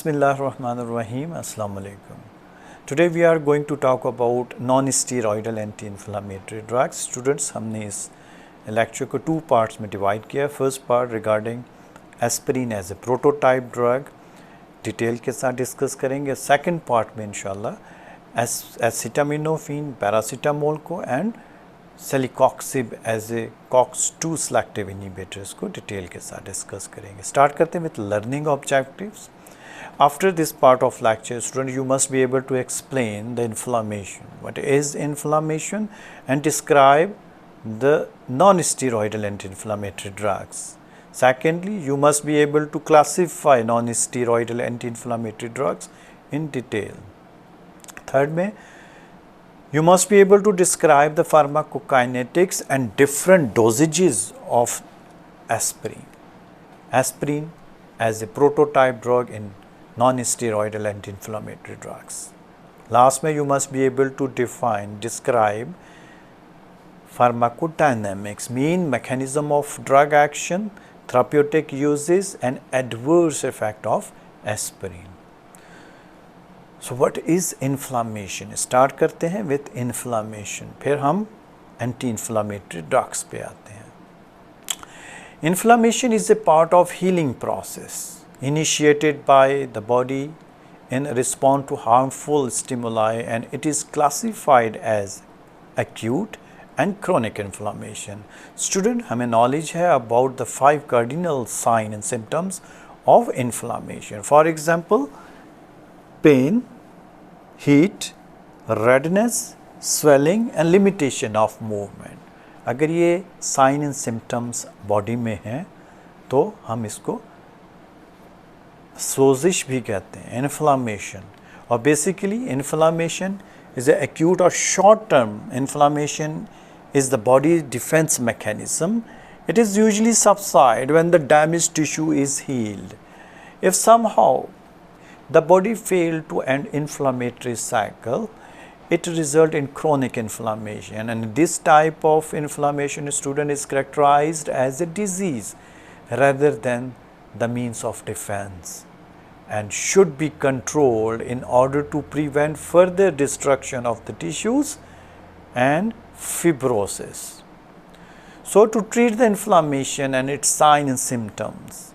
Bismillahirrahmanirrahim. Assalamu alaikum. Today we are going to talk about non-steroidal anti-inflammatory drugs. Students, हमने इस lecture को 2 parts में divide किया. First part regarding aspirin as a prototype drug detail के साथ discuss करेंगे. Second part में इंशाल्लाह एसिटामिनोफेन, पैरासीटामोल को and celecoxib as a COX-2 selective inhibitors को डिटेल के साथ डिस्कस करेंगे. स्टार्ट करते हैं with learning objectives. After this part of lecture, student, you must be able to explain the inflammation. What is inflammation? And describe the non-steroidal anti-inflammatory drugs. Secondly, you must be able to classify non-steroidal anti-inflammatory drugs in detail. Third में, you must be able to describe the pharmacokinetics and different dosages of aspirin. Aspirin as a prototype drug in non-steroidal anti-inflammatory drugs. Last में you must be able to describe pharmacodynamics, mean mechanism of drug action, therapeutic uses and adverse effect of aspirin. So what is inflammation? Start करते हैं with inflammation, फिर हम anti-inflammatory drugs पे आते हैं. Inflammation is a part of healing process initiated by the body in response to harmful stimuli, and it is classified as acute and chronic inflammation. Student, हमें knowledge है about the 5 cardinal signs and symptoms of inflammation. For example, pain, heat, redness, swelling and limitation of movement. अगर ये sign and symptoms body में हैं तो हम इसको सोजिश भी कहते हैं, इन्फ्लामेशन. और basically inflammation is a acute or short term inflammation is the body's defense mechanism. It is usually subside when the damaged tissue is healed. If somehow the body failed to end inflammatory cycle, it result in chronic inflammation, and this type of inflammation, student, is characterized as a disease rather than the means of defense and should be controlled in order to prevent further destruction of the tissues and fibrosis. So to treat the inflammation and its signs and symptoms,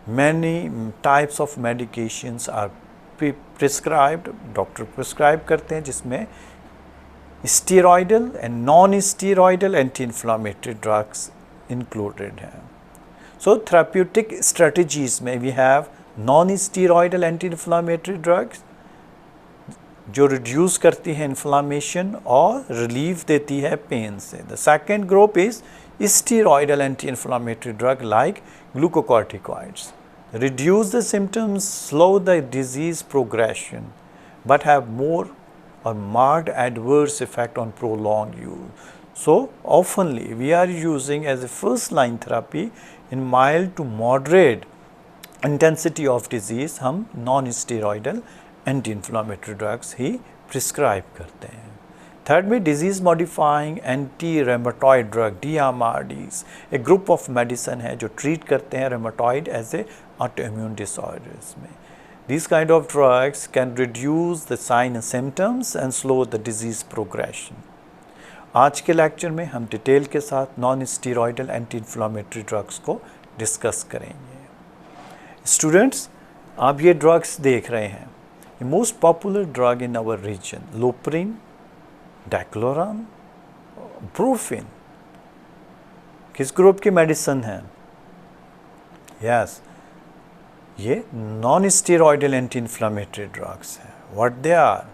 many types of medications are prescribed, doctor prescribe करते हैं, जिसमें steroidal and non-steroidal anti-inflammatory drugs included हैं. So therapeutic strategies में we have non-steroidal anti-inflammatory drugs जो reduce करती है inflammation और relief देती है pain से. The second group is steroidal anti-inflammatory drug like glucocorticoids. Reduce the symptoms, slow the disease progression, but have more or marked adverse effect on prolonged use. So oftenly we are using as a first line therapy in mild to moderate intensity of disease. हम non-steroidal anti-inflammatory drugs ही prescribe करते हैं. Third में disease modifying anti-rheumatoid drug DMRDs, a group of medicine है जो treat करते हैं rheumatoid as a autoimmune disorders में. These kind of drugs can reduce the signs and symptoms and slow the disease progression. आज के lecture में हम detail के साथ non-steroidal anti-inflammatory drugs को डिस्कस करेंगे. स्टूडेंट्स, आप ये ड्रग्स देख रहे हैं. Most popular drug in our region, Loprin, Dicloran, Brufen, किस ग्रुप की मेडिसिन है? यस, ये non steroidal anti inflammatory drugs हैं. What they are?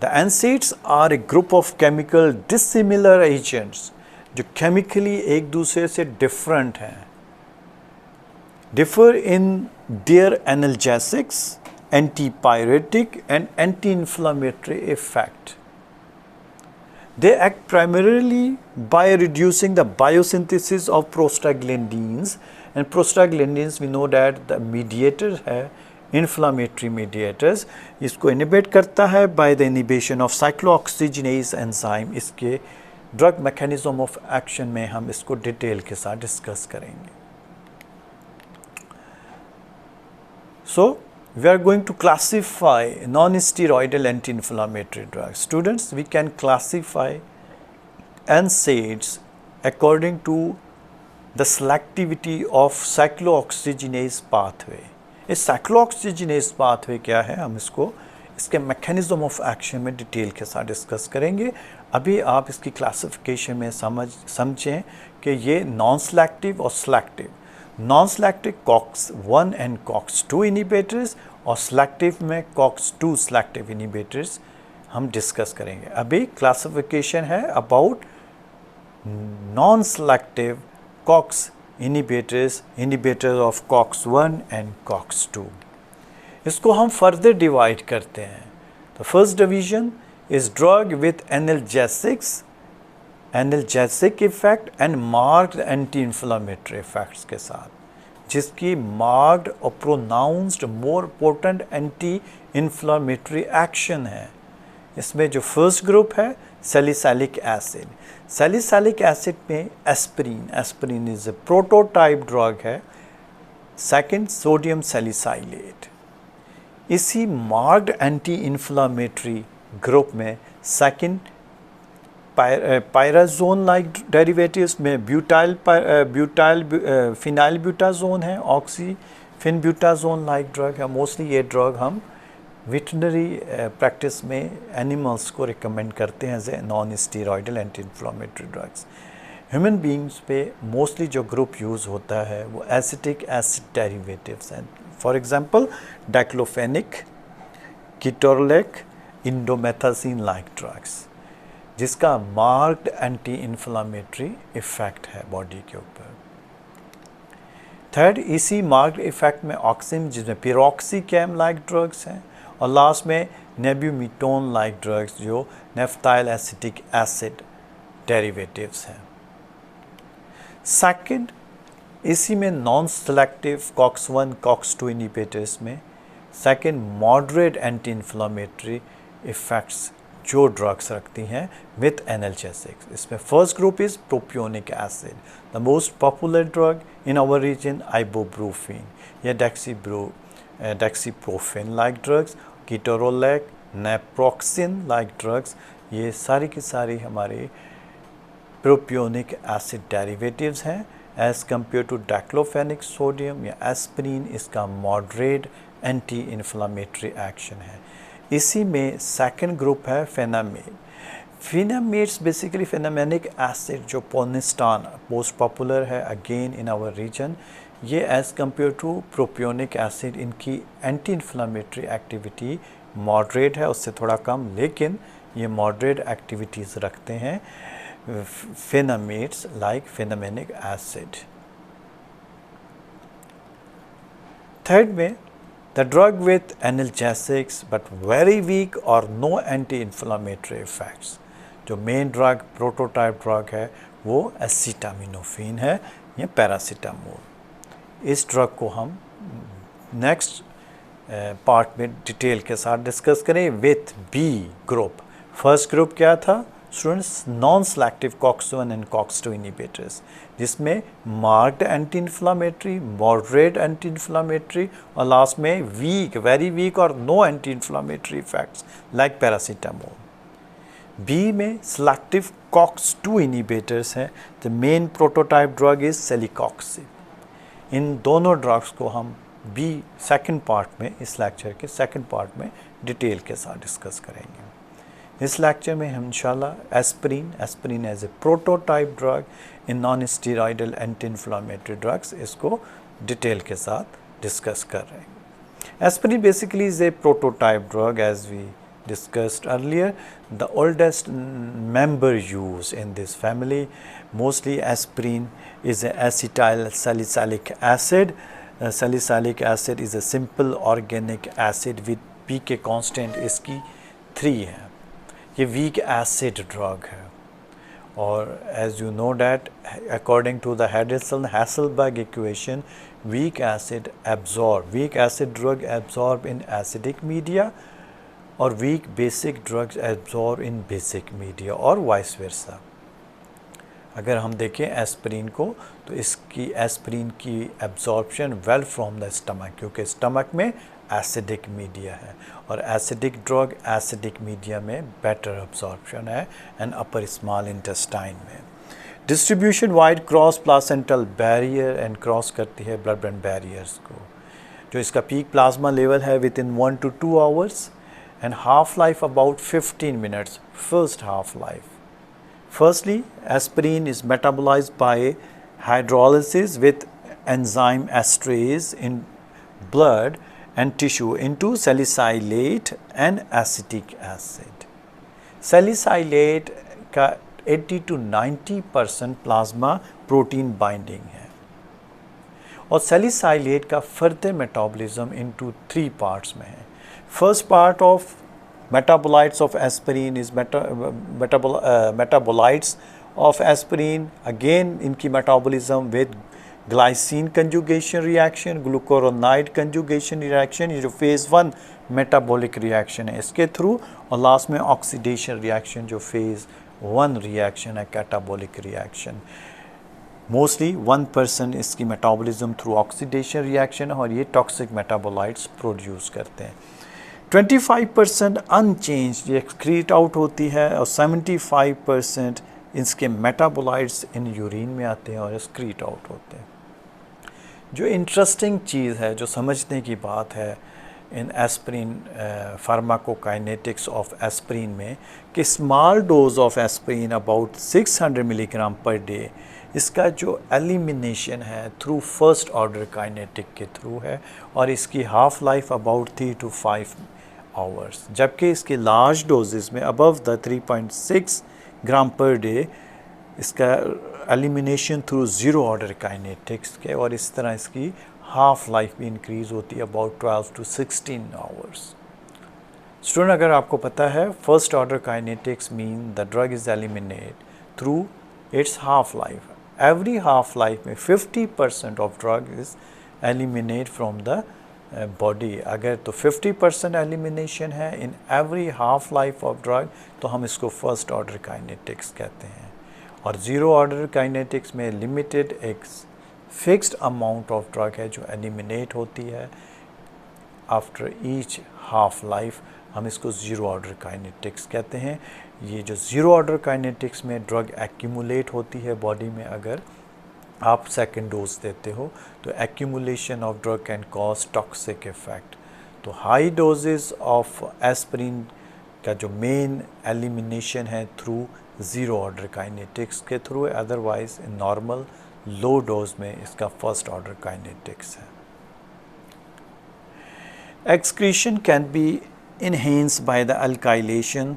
The NSAIDs are a group of chemical dissimilar agents जो केमिकली एक दूसरे से डिफरेंट हैं. differ in their analgesics, antipyretic and anti-inflammatory effect. They act primarily by reducing the biosynthesis of prostaglandins, and prostaglandins we know that the mediator है inflammatory mediators. इसको inhibit करता है by the inhibition of cyclooxygenase enzyme. इसके drug mechanism of action में हम इसको detail के साथ डिस्कस करेंगे. So we are going to classify non-steroidal anti-inflammatory drugs. Students, we can classify NSAIDs according to the selectivity of cyclooxygenase pathway. ये cyclooxygenase pathway क्या है, हम इसको इसके मैकेनिज्म ऑफ एक्शन में डिटेल के साथ डिस्कस करेंगे. अभी आप इसकी क्लासिफिकेशन में समझें कि ये नॉन सेलेक्टिव और selective. Non selective COX-1 and COX-2 inhibitors और सेलेक्टिव में COX-2 सेलेक्टिव इनिबिटर्स हम डिस्कस करेंगे. अभी क्लासिफिकेशन है about non selective COX inhibitors of COX-1 and COX-2. इसको हम फर्दर डिवाइड करते हैं. तो first division is drug with analgesic effect and marked anti inflammatory effects के साथ, जिसकी मार्क्ड और pronounced more potent anti inflammatory action है. इसमें जो फर्स्ट ग्रुप है सैलिसाइलिक एसिड. सैलिसाइलिक एसिड में aspirin is a prototype drug है. Second sodium salicylate. इसी मार्क्ड एंटी इन्फ्लामेटरी ग्रुप में सेकंड पायराजोन लाइक डेरिवेटिव्स में फिनाइल ब्यूटाजोन है. ऑक्सीफिन ब्यूटाजोन लाइक ड्रग है. मोस्टली ये ड्रग हम वेटरनरी प्रैक्टिस में एनिमल्स को रिकमेंड करते हैं as a non steroidal anti inflammatory drugs. Human beings पे मोस्टली जो ग्रुप यूज़ होता है वो एसिटिक एसिड डेरिवेटिव्स हैं. For example diclofenac, ketorolac, indomethacin like drugs, जिसका मार्क्ड एंटी इन्फ्लामेटरी इफेक्ट है बॉडी के ऊपर. थर्ड, इसी मार्क्ड इफेक्ट में ऑक्सिन जिसमें पिरोक्सीकैम लाइक ड्रग्स हैं. और लास्ट में नेब्यूमिटोन लाइक ड्रग्स जो नेफ्थाइल एसिटिक एसिड डेरिवेटिव्स हैं. सेकंड, इसी में non selective COX-1 COX-2 inhibitors में second moderate anti inflammatory effects जो ड्रग्स रखती हैं विथ एनाल्जेसिक्स. इसमें first group is propionic acid. The most popular drug in our region ibuprofen या dexiprofen like drugs, ketorolac, naproxen like drugs, ये सारी की सारी हमारे प्रोपियोनिक एसिड डेरिवेटिव्स हैं. As compare to diclofenac sodium या एस्पिरिन, इसका मॉडरेट एंटी इन्फ्लामेटरी एक्शन है. इसी में सेकंड ग्रुप है फेनामेड. फेनामेड्स बेसिकली फेनामेनिक एसिड जो पोनिस्टान मोस्ट पॉपुलर है अगेन इन आवर रीजन. ये as compare to propionic acid इनकी एंटी इन्फ्लामेटरी एक्टिविटी मॉडरेट है, उससे थोड़ा कम, लेकिन ये मॉडरेट एक्टिविटीज़ रखते हैं फेनामेड्स लाइक फेनामेनिक एसिड. थर्ड में the drug with analgesics but very weak और नो एंटी इन्फ्लामेटरी इफेक्ट्स. जो मेन ड्रग प्रोटोटाइप ड्रग है वो एसिटामिनोफेन है या पैरासीटामोल. इस ड्रग को हम नेक्स्ट पार्ट में डिटेल के साथ डिस्कस करें with B group. First group क्या था students? Non selective COX-1 and COX-2 inhibitors, जिसमें marked anti inflammatory, moderate anti inflammatory और लास्ट में वीक, वेरी वीक और no anti inflammatory effects like paracetamol. B में सेलेक्टिव COX-2 इनिबिटर्स हैं. The main prototype drug is celecoxib. इन दोनों drugs को हम बी सेकंड पार्ट में, इस लेक्चर के सेकंड पार्ट में डिटेल के साथ डिस्कस करेंगे. इस लेक्चर में हम इंशाल्लाह aspirin as a prototype drug in non steroidal anti inflammatory drugs, इसको डिटेल के साथ डिस्कस कर रहे हैं. Aspirin basically is a prototype drug as we discussed earlier. The oldest member used in this family, mostly aspirin, is a acetyl salicylic acid. Salicylic acid is a simple organic acid with pK constant इसकी 3 है. ये weak acid drug है. और as you know that according to the Hasselbalch equation, weak acid drug absorb in acidic media और weak basic drugs absorb in basic media और vice versa. अगर हम देखें एस्पिरिन को तो इसकी एस्पिरिन की absorption well from the stomach, क्योंकि स्टमक में एसिडिक मीडिया है और एसिडिक ड्रग एसिडिक मीडिया में बेटर अब्जॉर्प्शन है एंड अपर स्मॉल इंटेस्टाइन में। Distribution wide cross placental barrier and cross करती है ब्लड ब्रेन बैरियर्स को। जो इसका पीक प्लाज्मा लेवल है within 1 to 2 hours and half life about 15 minutes, first half life. Firstly, aspirin is metabolized by hydrolysis with enzyme esterase in blood and tissue into salicylate and acetic acid. Salicylate का 80 to 90% plasma protein binding है और salicylate का further metabolism into 3 parts में है। First part of metabolites of aspirin is metabolites of aspirin, again इनकी metabolism with glycine conjugation reaction, glucuronide conjugation reaction, ये जो phase 1 metabolic reaction है इसके थ्रू, और लास्ट में oxidation reaction जो phase 1 reaction है catabolic reaction। मोस्टली 1% इसकी मेटाबॉलिज्म थ्रू ऑक्सीडेशन रिएक्शन है और ये टॉक्सिक मेटाबोलाइट्स प्रोड्यूस करते हैं। 25% अनचेंज ये एक्सक्रीट आउट होती है और 75% इसके मेटाबोलाइट्स इन यूरिन में आते हैं और एक्सक्रीट आउट होते हैं। जो इंटरेस्टिंग चीज़ है, जो समझने की बात है in aspirin pharmacokinetics of aspirin में, कि small dose of aspirin about 600 milligram per day, इसका जो एलिमिनेशन है थ्रू फर्स्ट ऑर्डर काइनेटिक के थ्रू है और इसकी half life about 3 to 5 hours, जबकि इसके लार्ज डोजेस में above the 3.6 gram per day इसका elimination through zero order kinetics के, और इस तरह इसकी हाफ लाइफ भी इंक्रीज़ होती है अबाउट 12 to 16 आवर्स। स्टूडेंट, अगर आपको पता है first order kinetics mean the drug is eliminate through it's half life. Every half life में 50% of drug is eliminate from the body. अगर तो 50% एलिमिनेशन है in every half life of drug, तो हम इसको फर्स्ट ऑर्डर काइनेटिक्स कहते हैं। और ज़ीरो ऑर्डर काइनेटिक्स में लिमिटेड एक फिक्स्ड अमाउंट ऑफ ड्रग है जो एलिमिनेट होती है आफ्टर ईच हाफ लाइफ, हम इसको ज़ीरो ऑर्डर काइनेटिक्स कहते हैं। ये जो ज़ीरो ऑर्डर काइनेटिक्स में ड्रग एक्यूमुलेट होती है बॉडी में, अगर आप सेकेंड डोज देते हो तो accumulation of drug can cause toxic effect. तो हाई डोजेस ऑफ एस्पिरिन का जो मेन एलिमिनेशन है थ्रू ज़ीरो ऑर्डर काइनेटिक्स के थ्रू है, otherwise in normal low dose में इसका फर्स्ट ऑर्डर काइनेटिक्स है। Excretion can be enhanced by the alkylation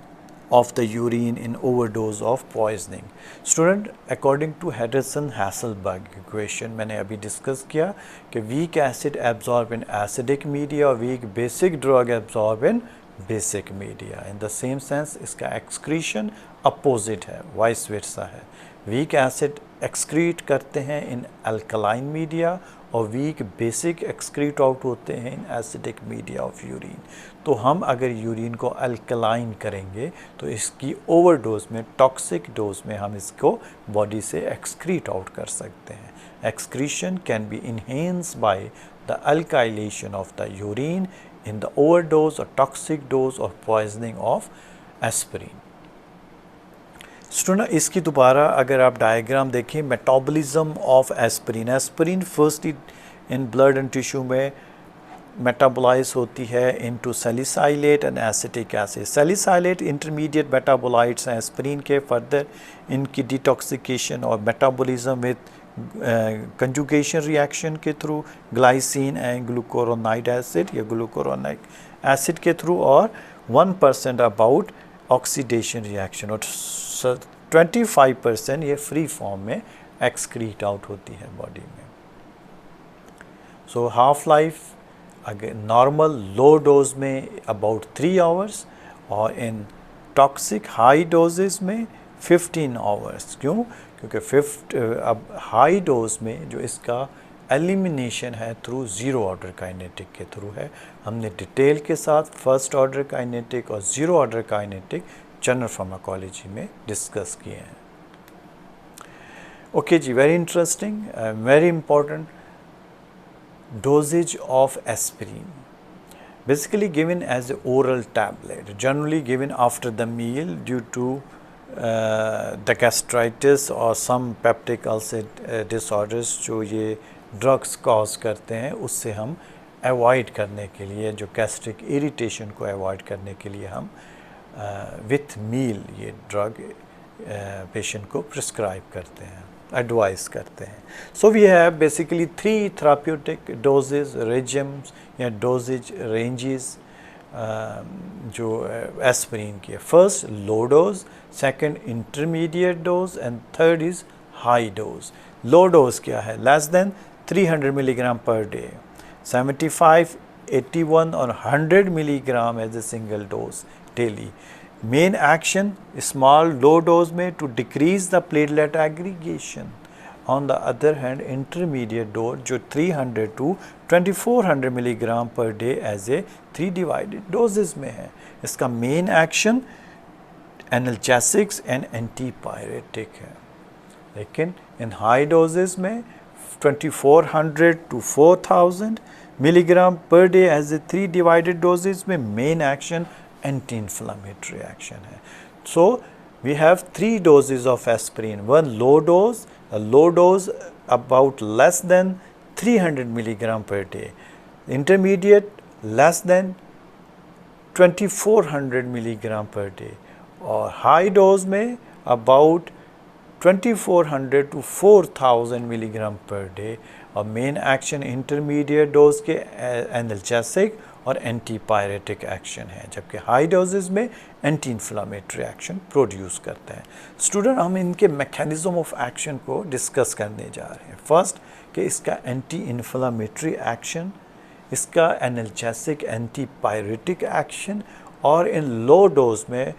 of the urine in overdose of poisoning. Student, according to Henderson-Hasselbalch equation, मैंने अभी discuss किया कि weak acid absorb in acidic media और weak basic drug absorb in basic media. In the same sense, इसका excretion opposite है, vice versa है। weak acid excrete करते हैं in alkaline media और वीक बेसिक एक्सक्रीट आउट होते हैं in acidic media of urine. तो हम अगर यूरिन को अल्कलाइन करेंगे तो इसकी ओवरडोज में, टॉक्सिक डोज में, हम इसको बॉडी से एक्सक्रीट आउट कर सकते हैं। Excretion can be enhanced by the alkylation of the urine in the overdose और टॉक्सिक डोज और पॉइजनिंग ऑफ एस्पिरिन। स्टूडेंट, इसकी दोबारा अगर आप डायग्राम देखें, metabolism of aspirin, aspirin first in blood and tissue में मेटाबोलाइज होती है into salicylate and acetic acid. Salicylate intermediate metabolites हैं एस्पिरिन के, फर्दर इनकी डिटॉक्सिकेशन और मेटाबॉलिज्म विद कंजुगेशन रिएक्शन के through glycine and glucuronide acid या ग्लूकोरोनिक एसिड के थ्रू, और 1% अबाउट ऑक्सीडेशन रिएक्शन, और 25% ये फ्री फॉर्म में एक्सक्रीट आउट होती है बॉडी में। सो हाफ लाइफ अगर नॉर्मल लो डोज में अबाउट 3 आवर्स और इन टॉक्सिक हाई डोजेस में 15 आवर्स। क्यों? क्योंकि अब हाई डोज में जो इसका एलिमिनेशन है थ्रू ज़ीरो ऑर्डर काइनेटिक के थ्रू है। हमने डिटेल के साथ फर्स्ट ऑर्डर काइनेटिक और zero order kinetic general pharmacology में डिस्कस किए हैं। ओके जी, very interesting, very important. Doses of aspirin. basically given as an oral tablet, generally given after the meal due to the gastritis और some peptic ulcer disorders जो ये drugs cause करते हैं, उससे हम अवॉइड करने के लिए, जो गैस्ट्रिक इरिटेशन को अवॉइड करने के लिए हम विथ मील ये ड्रग पेशेंट को प्रिस्क्राइब करते हैं, एडवाइस करते हैं. So we have basically 3 therapeutic doses regimes या डोजेज रेंजेस जो एस्पिरिन की है. First low dose, second intermediate dose and third is high dose. Low dose क्या है? Less than 300 milligram per day, 75, 81 और 100 milligram as a single dose daily. Main action, small low dose में to decrease the platelet aggregation. On the other hand, intermediate dose जो 300 to 2400 milligram per day as a 3 divided doses में है. इसका main action analgesics and antipyretic है. लेकिन in high doses में 2400 to 4000 milligram per day as a 3 divided doses में main action anti-inflammatory action है. So we have 3 doses of aspirin. One low dose, a low dose about less than 300 milligram per day. Intermediate less than 2400 milligram per day. और high dose में about 2400 to 4000 milligram per day. और main action intermediate dose के analgesic और antipyretic action है, जबकि high doses में anti inflammatory action produce करते हैं. स्टूडेंट, हम इनके मैकेनिज्म ऑफ एक्शन को डिस्कस करने जा रहे हैं. फर्स्ट कि इसका एंटी इन्फ्लामेटरी एक्शन, इसका एनाल्जेसिक एंटीपायरेटिक एक्शन, और इन लो डोज में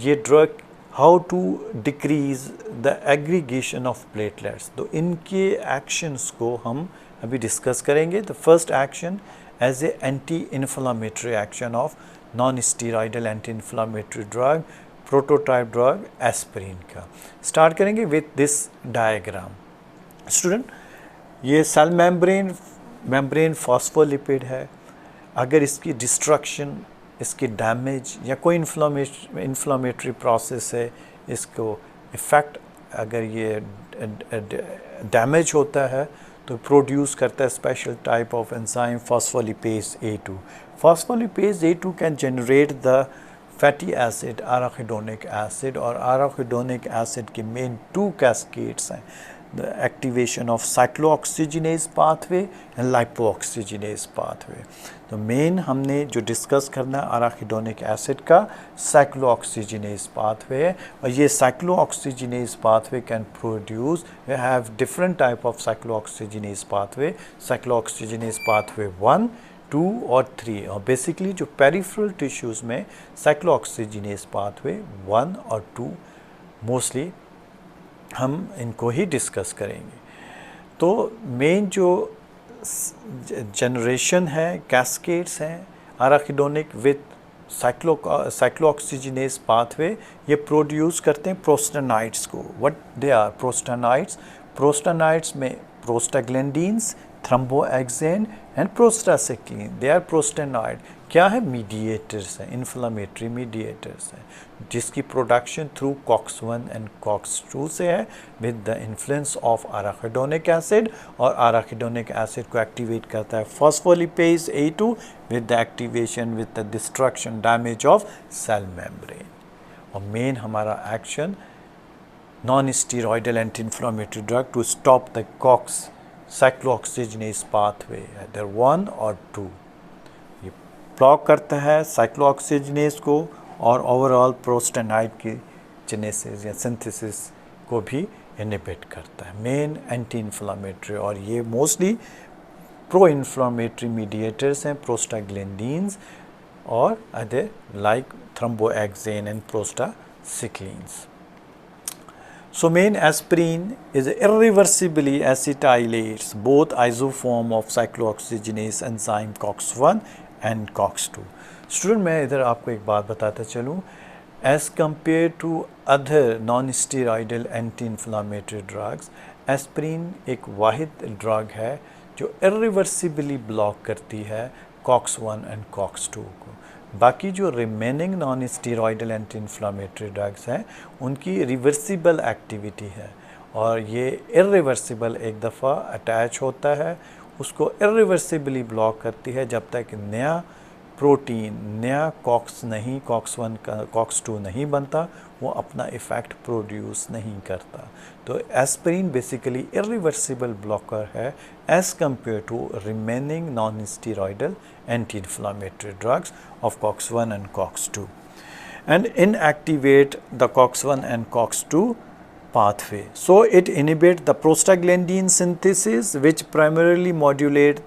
ये drug how to decrease the aggregation of platelets. तो इनके एक्शंस को हम अभी डिस्कस करेंगे. The first action as a anti inflammatory action of non steroidal anti inflammatory drug, prototype drug aspirin का. स्टार्ट करेंगे विथ दिस डायग्राम. स्टूडेंट, ये cell membrane phospholipid है. अगर इसकी डिस्ट्रक्शन, इसकी डैमेज या कोई इन्फ्लामेटरी प्रोसेस है, इसको इफ़ेक्ट अगर ये डैमेज होता है तो प्रोड्यूस करता है special type of enzyme phospholipase A2. Phospholipase A2 can generate the fatty acid arachidonic acid, और आराकिडोनिक एसिड के मेन 2 कैस्केड्स हैं, the activation of cyclooxygenase pathway and lipoxygenase pathway. तो मेन हमने जो डिस्कस करना है आराकिडोनिक एसिड का cyclooxygenase pathway है, और ये cyclooxygenase pathway can produce, we have different type of cyclooxygenase pathway, cyclooxygenase pathway 1, 2 और 3. और बेसिकली जो पेरिफेरल टिश्यूज़ में cyclooxygenase pathway 1 और 2 मोस्टली हम इनको ही डिस्कस करेंगे. तो मेन जो जनरेशन है, कैस्केड्स हैं आराकिडोनिक विथ साइक्लोऑक्सीजिनेज पाथवे, ये प्रोड्यूस करते हैं प्रोस्टानाइड्स को. What they are prostanoids? Prostanoids में prostaglandins, thromboxane and prostacyclin, they are prostanoid. क्या है? मीडिएटर्स हैं, इन्फ्लामेटरी मीडिएटर्स हैं, जिसकी production through COX-1 and COX-2 से है with the influence of arachidonic acid. और आराकिडोनिक एसिड को एक्टिवेट करता है phospholipase A2 with the activation with the destruction damage of cell membrane. और मेन हमारा action non steroidal anti inflammatory drug to stop the COX cyclooxygenase pathway, either 1 और 2. ये block करता है साइक्लोऑक्सीजिनेज को और ओवरऑल प्रोस्टेनाइड की जेनेसिस या सिंथेसिस को भी इनहिबिट करता है. मेन एंटी इन्फ्लामेटरी, और ये मोस्टली प्रो इन्फ्लामेटरी मीडिएटर्स हैं, प्रोस्टाग्लैंडिन्स और other like thromboxane and prostacyclins. So main aspirin is irreversibly acetylates both isoform of cyclooxygenase enzyme COX-1 and COX-2. Student, मैं इधर आपको एक बात बताता चलूँ. As compare to other non steroidal anti inflammatory drugs, aspirin एक वाहिद ड्रग है जो इर्रिवर्सिबली ब्लॉक करती है COX-1 एंड COX-2 को। बाकी जो remaining non steroidal anti inflammatory drugs हैं उनकी रिवर्सिबल एक्टिविटी है, और ये इरिवर्सिबल एक दफ़ा अटैच होता है, उसको इरिवर्सिबली ब्लॉक करती है जब तक नया प्रोटीन, नया COX-1 का COX-2 नहीं बनता, वो अपना इफ़ेक्ट प्रोड्यूस नहीं करता। तो एस्पिरिन बेसिकली इरिवर्सिबल ब्लॉकर है as compare to remaining non steroidal anti inflammatory drugs of COX-1 and COX-2, and inactivate the COX-1 and COX-2 pathway. So it inhibits the prostaglandin synthesis, which primarily modulate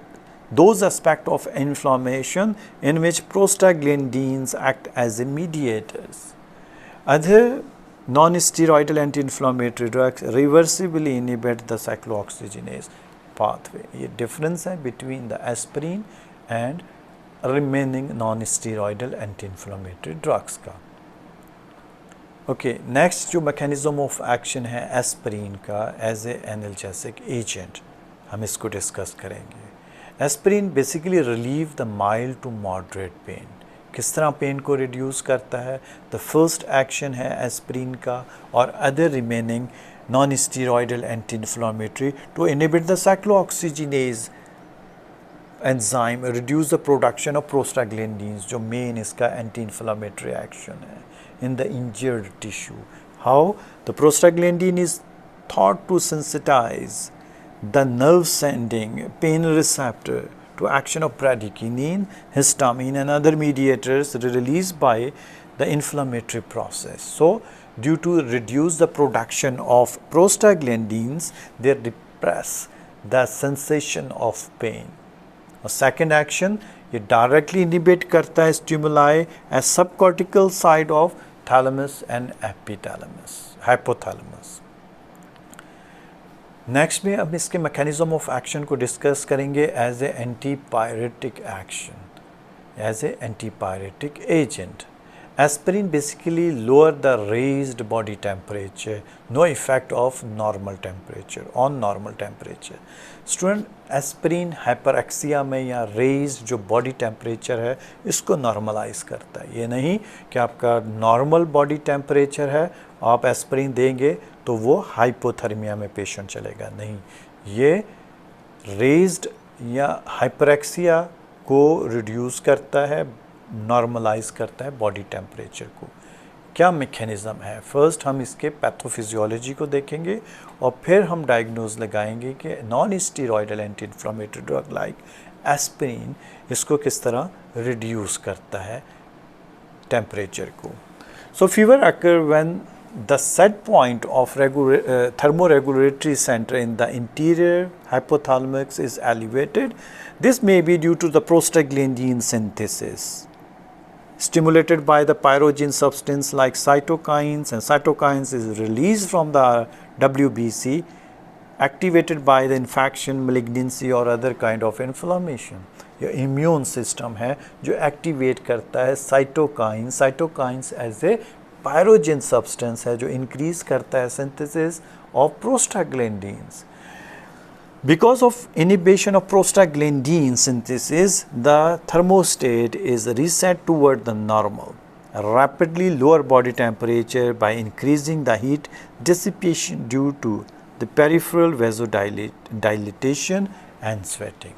those aspects of inflammation in which prostaglandins act as mediators. Other non-steroidal anti-inflammatory drugs reversibly inhibit the cyclooxygenase pathway. ये difference है between the aspirin and remaining non-steroidal anti-inflammatory drugs का। Next जो mechanism of action है aspirin का as a analgesic agent, हम इसको discuss करेंगे। Aspirin basically relieve the mild to moderate pain. किस तरह पेन को रिड्यूस करता है? द फर्स्ट एक्शन है एस्पिरिन का और other remaining non steroidal anti inflammatory to inhibit the cyclooxygenase enzyme, reduce the production of prostaglandins, जो मेन इसका एंटी इन्फ्लामेटरी एक्शन है in the injured tissue. How? The prostaglandin is thought to sensitize the nerve sending pain receptor to action of bradykinin, histamine and other mediators released by the inflammatory process. So, due to reduce the production of prostaglandins, they repress the sensation of pain. A second action, ये directly inhibit करता है stimuli as subcortical side of thalamus and epithalamus, hypothalamus. Next में अब इसके mechanism of action को discuss करेंगे as a antipyretic action, as a antipyretic agent. Aspirin basically lower the raised body temperature, no effect of normal temperature, on normal temperature. Student, aspirin hyperexia में या raised जो body temperature है इसको normalize करता है। ये नहीं कि आपका normal body temperature है, आप aspirin देंगे तो वो hypothermia में patient चलेगा, नहीं, ये raised या hyperexia को reduce करता है, नॉर्मलाइज करता है बॉडी टेम्परेचर को। क्या मैकेनिज़्म है? फर्स्ट हम इसके पैथोफिजियोलॉजी को देखेंगे और फिर हम डायग्नोज लगाएंगे कि non steroidal anti inflammatory drug like aspirin इसको किस तरह रिड्यूस करता है टेम्परेचर को। सो fever occur when the set point of thermoregulatory center in the interior hypothalamus is elevated. This may be due to the prostaglandin synthesis stimulated by the pyrogen substance like cytokines, and cytokines is released from the WBC, activated by the infection, malignancy or other kind of inflammation. ये immune system है जो activate करता है cytokines, cytokines as a pyrogen substance है जो increase करता है synthesis of prostaglandins. Because of inhibition of prostaglandin synthesis, the thermostat is reset toward the normal. Rapidly lower body temperature by increasing the heat dissipation due to the peripheral vasodilatation and sweating.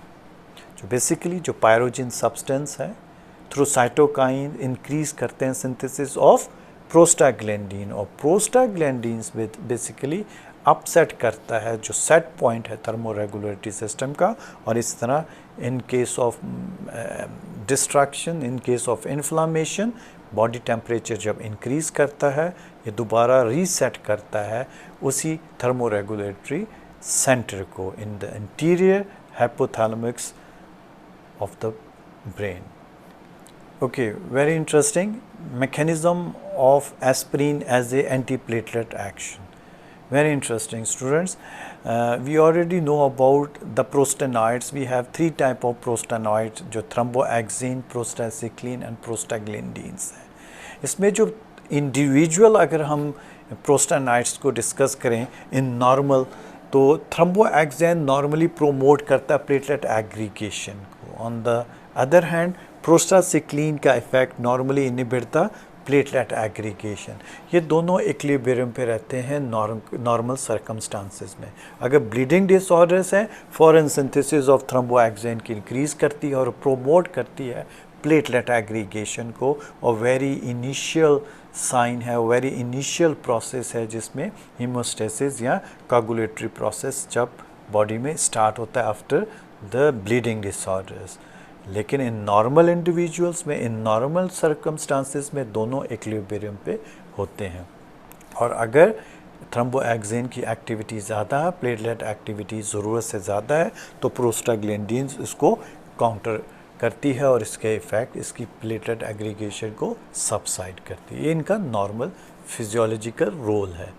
जो basically जो pyrogen substance है through cytokine increase करते हैं synthesis of prostaglandin, और prostaglandins with basically upset करता है जो set point है थर्मोरेगुलेटरी सिस्टम का, और इस तरह in case of distraction, in case of inflammation, body temperature जब इंक्रीज़ करता है ये दोबारा रीसेट करता है उसी थर्मोरेगुलेटरी सेंटर को in the interior hypothalamus of the brain. Okay, very interesting mechanism of aspirin as a antiplatelet action. Very interesting, students. We already know about the prostanoids. We have three type of prostanoids जो thromboxane, prostacyclin and prostaglandins हैं। इसमें जो individual अगर हम prostanoids को discuss करें in normal, तो thromboxane normally promote करता है platelet aggregation को on the अदर हैंड प्रोस्टासिक्लिन का effect normally inhibit the platelet aggregation. ये दोनों इक्विलिब्रियम पे रहते हैं नॉर्मल सर्कमस्टांसेस में। अगर ब्लीडिंग डिसऑर्डर्स हैं, फॉरेन सिंथेसिस ऑफ थ्रोम्बोएक्सिन की इंक्रीज करती है और प्रोमोट करती है प्लेटलेट एग्रीगेशन को, और वेरी इनिशियल साइन है, वेरी इनिशियल प्रोसेस है जिसमें हीमोस्टेसिस या कोगुलेटरी प्रोसेस जब बॉडी में स्टार्ट होता है आफ्टर द ब्लीडिंग डिसऑर्डर्स। लेकिन इन नॉर्मल इंडिविजुअल्स में, इन नॉर्मल सर्कमस्टांसेस में दोनों इक्विलिब्रियम पे होते हैं। और अगर थ्रोम्बोएक्सिन की एक्टिविटी ज़्यादा है, प्लेटलेट एक्टिविटी ज़रूरत से ज़्यादा है, तो प्रोस्टाग्लैंडिन्स इसको काउंटर करती है और इसके इफ़ेक्ट इसकी प्लेटलेट एग्रीगेशन को सबसाइड करती है। ये इनका नॉर्मल फिजियोलॉजिकल रोल है।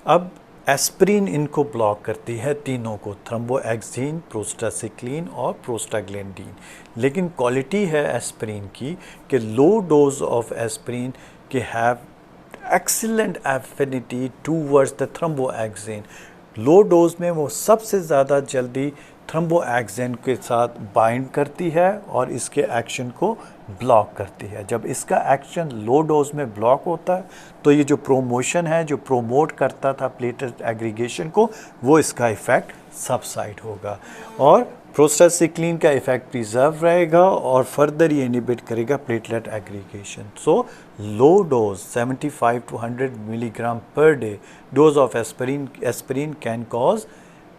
अब एस्पिरिन इनको ब्लॉक करती है तीनों को, थ्रोम्बोएक्सिन, प्रोस्टासिक्लिन और प्रोस्टाग्लैंडिन। लेकिन क्वालिटी है एस्पिरिन की कि लो डोज ऑफ एस्पिरिन के have excellent affinity towards the thromboxane. Low dose में वो सबसे ज़्यादा जल्दी थ्रोम्बोएक्सिन के साथ बाइंड करती है और इसके एक्शन को ब्लॉक करती है। जब इसका एक्शन लो डोज में ब्लॉक होता है तो ये जो प्रोमोशन है, जो प्रोमोट करता था प्लेटलेट एग्रीगेशन को, वो इसका इफ़ेक्ट सबसाइड होगा और प्रोस्टासिक्लिन का इफ़ेक्ट प्रिजर्व रहेगा और फर्दर ये इनहिबिट करेगा platelet aggregation. So low dose 75 to 100 milligram per day dose of aspirin can cause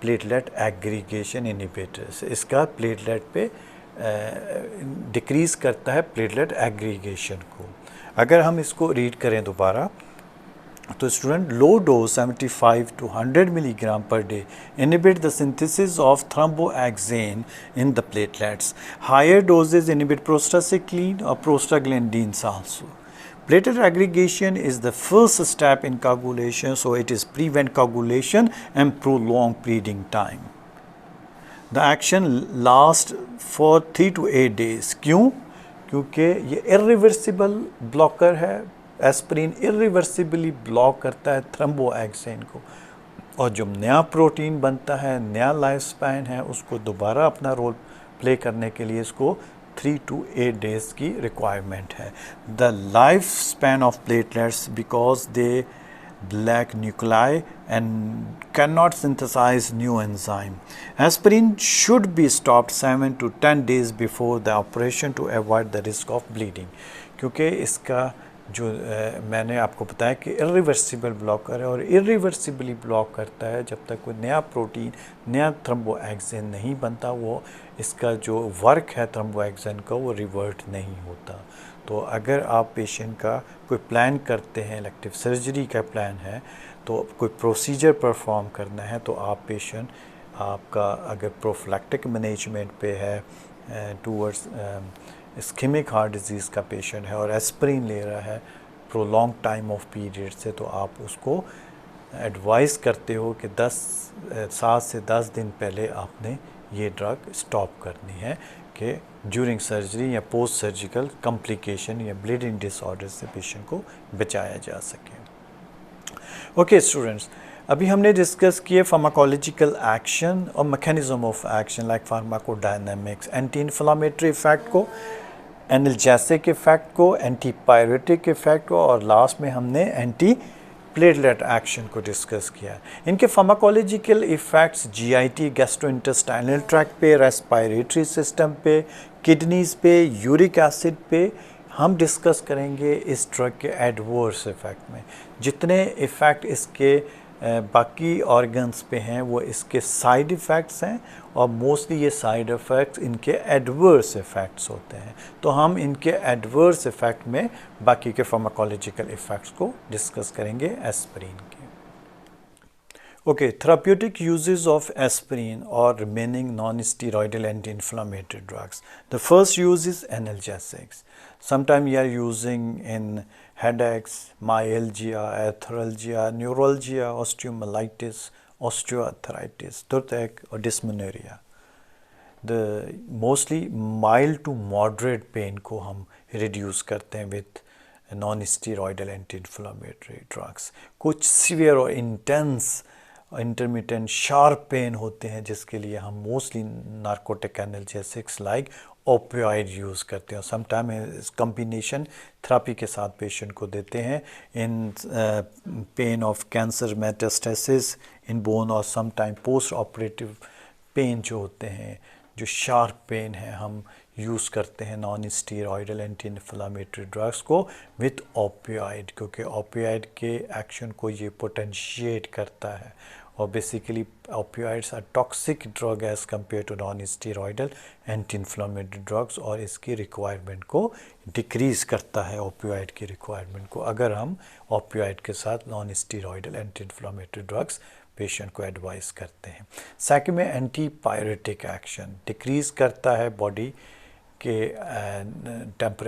platelet aggregation inhibitors. इसका प्लेटलेट पे डिक्रीज करता है प्लेटलेट एग्रीगेशन को। अगर हम इसको रीड करें दोबारा तो student, low dose 75 to 100 milligram per day inhibit the synthesis of thromboxane in the platelets. Higher doses inhibit prostacyclin or prostaglandins also. Platelet aggregation is the first step in coagulation, so it is prevent coagulation and prolong bleeding time. The action lasts for 3 to 8 days. क्यों? क्योंकि ये irreversible blocker है। Aspirin irreversibly block करता है थ्रोम्बोएक्सिन को, और जो नया प्रोटीन बनता है, नया लाइफ स्पैन है, उसको दोबारा अपना रोल प्ले करने के लिए इसको 3 to 8 days की रिक्वायरमेंट है। The life span of platelets because they lack nuclei and cannot synthesize new enzyme. Aspirin should be stopped 7 to 10 days before the operation to avoid the risk of bleeding. क्योंकि इसका जो मैंने आपको बताया कि irreversible blocker है और irreversibly block करता है जब तक कोई नया प्रोटीन, नया थ्रोम्बोएक्सिन नहीं बनता, वो इसका जो वर्क है थ्रोम्बोएक्सिन का वो रिवर्ट नहीं होता। तो अगर आप पेशेंट का कोई प्लान करते हैं, इलेक्टिव सर्जरी का प्लान है, तो कोई प्रोसीजर परफॉर्म करना है, तो आप पेशेंट आपका अगर प्रोफिलैक्टिक मैनेजमेंट पे है टूवर्ड्स इस्केमिक हार्ट डिजीज़ का पेशेंट है और एस्पिरिन ले रहा है प्रोलॉन्ग टाइम ऑफ पीरियड से, तो आप उसको एडवाइस करते हो कि 7 से 10 दिन पहले आपने ये ड्रग स्टॉप करनी है कि ड्यूरिंग सर्जरी या पोस्ट सर्जिकल कॉम्प्लिकेशन या ब्लीडिंग डिसऑर्डर से पेशेंट को बचाया जा सके। ओके स्टूडेंट्स, अभी हमने डिस्कस किए फार्माकोलॉजिकल एक्शन और mechanism of action like pharmacodynamics, anti inflammatory effect को, एनाल्जेसिक इफेक्ट को, एंटीपायरेटिक इफेक्ट को, और लास्ट में हमने एंटी प्लेटलेट एक्शन को डिस्कस किया। इनके pharmacological effects GIT, gastrointestinal tract पे, रेस्पिरेटरी सिस्टम पे, किडनीज़ पे, यूरिक एसिड पे हम डिस्कस करेंगे इस ड्रग के एडवर्स इफ़ेक्ट में। जितने इफ़ेक्ट इसके बाकी ऑर्गन्स पे हैं वो इसके साइड इफ़ेक्ट्स हैं, और मोस्टली ये साइड इफ़ेक्ट्स इनके एडवर्स इफ़ेक्ट्स होते हैं। तो हम इनके एडवर्स इफ़ेक्ट में बाकी के फार्माकोलॉजिकल इफ़ेक्ट्स को डिस्कस करेंगे एस्पिरिन के। Okay, therapeutic uses of aspirin और remaining non-steroidal anti-inflammatory drugs. The first use is analgesics. Sometimes you are using in headaches, myalgia, arthralgia, neuralgia, osteomyelitis, osteoarthritis, toothache or dysmenorrhea. The mostly mild to moderate pain को हम reduce करते हैं with non-steroidal anti-inflammatory drugs. कुछ severe और intense intermittent sharp pain होते हैं जिसके लिए हम mostly narcotic analgesics like opioid use करते हैं। समटाइम इस कम्बिनेशन थेरेपी के साथ पेशेंट को देते हैं इन pain of cancer metastasis in bone, और समटाइम पोस्ट ऑपरेटिव पेन जो होते हैं, जो शार्प पेन है, हम यूज़ करते हैं non steroidal anti inflammatory drugs को विथ ओपियोइड, क्योंकि ओपियोइड के एक्शन को ये पोटेंशिएट करता है। और basically opioids are toxic drug as compare to non steroidal anti inflammatory drugs, और इसकी रिक्वायरमेंट को डिक्रीज़ करता है, ओपियोइड की रिक्वायरमेंट को, अगर हम ओपियोइड के साथ non steroidal anti inflammatory drugs patient को एडवाइस करते हैं। सेकंड में एंटीपायरेटिक एक्शन डिक्रीज़ करता है बॉडी के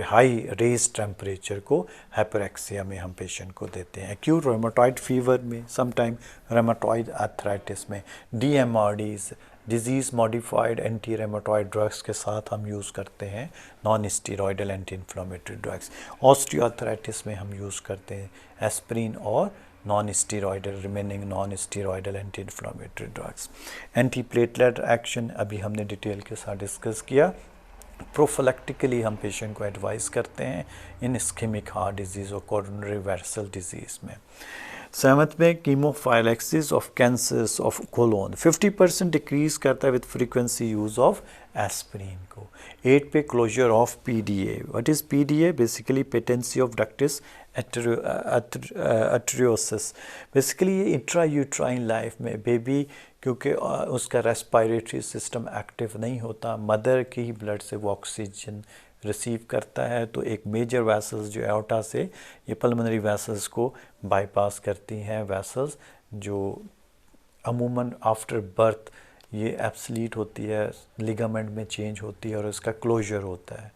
हाई रेज टेम्परेचर को, हाइपरएक्सिया में हम पेशेंट को देते हैं। एक्यूट रोमेटॉइड फीवर में, समटाइम रोमेटॉइड आर्थराइटिस में DMRDs disease modified anti rheumatoid drugs के साथ हम यूज़ करते हैं non steroidal anti inflammatory drugs. Osteoarthritis में हम यूज़ करते हैं एस्पिरिन और non steroidal remaining non steroidal anti inflammatory drugs. Antiplatelet action अभी हमने डिटेल के साथ डिस्कस किया। प्रोफिलैक्टिकली हम पेशेंट को एडवाइस करते हैं इन इस्केमिक हार्ट डिजीज़ और कोरोनरी वेसल डिजीज़ में। सेवंथ में chemoprophylaxis of cancers of colon 50% decrease करता है with frequency use of aspirin को। 8 पे closure of PDA। What is PDA? Basically patency of ductus arteriosus. Basically ये intrauterine life में baby, क्योंकि उसका रेस्पिरेटरी सिस्टम एक्टिव नहीं होता, मदर की ही ब्लड से वो ऑक्सीजन रिसीव करता है, तो एक मेजर वैसल्स जो एओर्टा से ये पल्मोनरी वैसल्स को बाईपास करती हैं, वैसल्स जो अमूमन आफ्टर बर्थ ये एब्सलीट होती है, लिगामेंट में चेंज होती है और इसका क्लोजर होता है।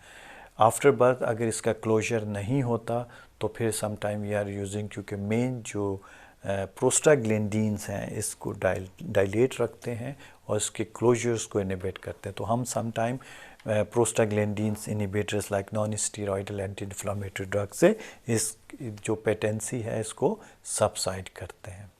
आफ्टर बर्थ अगर इसका क्लोजर नहीं होता तो फिर समटाइम वी आर यूजिंग, क्योंकि मेन जो प्रोस्टाग्लैंडिन्स हैं इसको डायलेट रखते हैं और इसके क्लोजर्स को इनिबिट करते हैं, तो हम sometime prostaglandins inhibitors like non steroidal anti inflammatory drug से इस जो पेटेंसी है इसको सबसाइड करते हैं।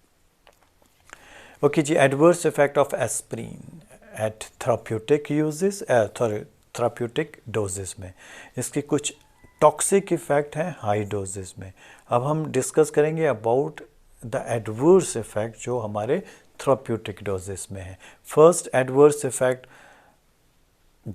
ओके जी, adverse effect of aspirin at therapeutic uses, therapeutic doses में इसके कुछ टॉक्सिक इफेक्ट हैं हाई डोजेस में। अब हम डिस्कस करेंगे अबाउट द एडवर्स इफेक्ट जो हमारे थेराप्यूटिक डोजेस में है। First adverse effect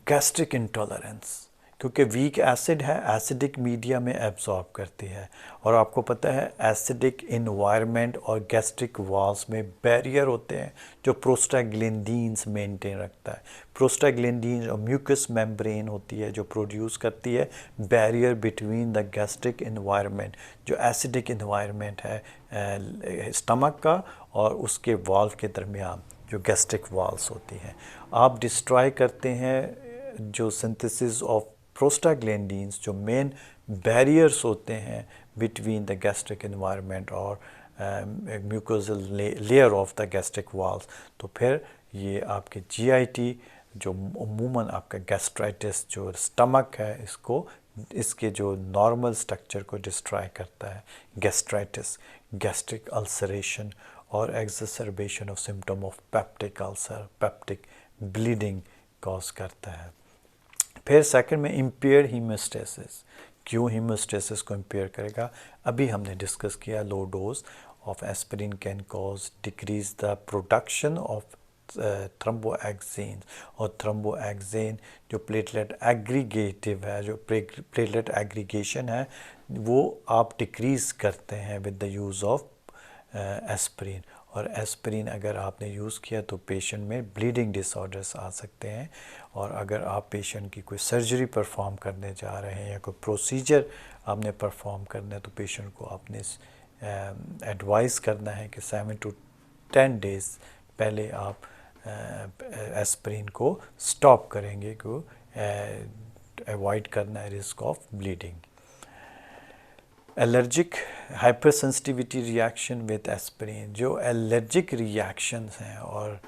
gastric intolerance, क्योंकि वीक एसिड है, एसिडिक मीडिया में एब्जॉर्ब करती है, और आपको पता है एसिडिक इन्वायरमेंट और गैस्ट्रिक वॉल्स में बैरियर होते हैं जो प्रोस्टाग्लैंडिन्स मेंटेन रखता है। प्रोस्टाग्लैंडिन्स और म्यूकस मेम्ब्रेन होती है जो प्रोड्यूस करती है barrier between the gastric environment, जो एसिडिक इन्वायरमेंट है स्टमक का और उसके वॉल्व के दरमियान जो गैस्ट्रिक वॉल्स होती हैं। आप डिस्ट्रॉय करते हैं जो सिंथेसिस ऑफ प्रोस्टाग्लैंडिन्स, जो मेन बैरियर्स होते हैं बिटवीन द गैस्ट्रिक इन्वायरमेंट और mucosal layer of the gastric walls, तो फिर ये आपके GIT जो अमूमन आपका गैस्ट्राइटिस जो स्टमक है इसको, इसके जो नॉर्मल स्ट्रक्चर को डिस्ट्रॉय करता है। गैस्ट्राइटिस, गैस्ट्रिक अल्सरेशन और exacerbation of symptom of peptic ulcer, peptic bleeding cause करता है। फिर सेकंड में इम्पेयर हीमोस्टेसिस। क्यों हीमोस्टेसिस को इम्पेयर करेगा? अभी हमने डिस्कस किया low dose of aspirin can cause decrease the production of thromboxane, और थ्रोम्बोएक्सिन जो प्लेटलेट एग्रीगेटिव है, जो प्लेटलेट एग्रीगेशन है वो आप डिक्रीज़ करते हैं with the use of aspirin. और एस्पिरिन अगर आपने यूज़ किया तो पेशेंट में ब्लीडिंग डिसऑर्डर्स आ सकते हैं, और अगर आप पेशेंट की कोई सर्जरी परफॉर्म करने जा रहे हैं या कोई प्रोसीजर आपने परफॉर्म करना है तो पेशेंट को आपने एडवाइस करना है कि 7 to 10 डेज़ पहले आप एस्पिरिन को स्टॉप करेंगे को अवॉइड करना है risk of bleeding. Allergic hyper sensitivity reaction with aspirin, जो एलर्जिक रिएक्शंस हैं और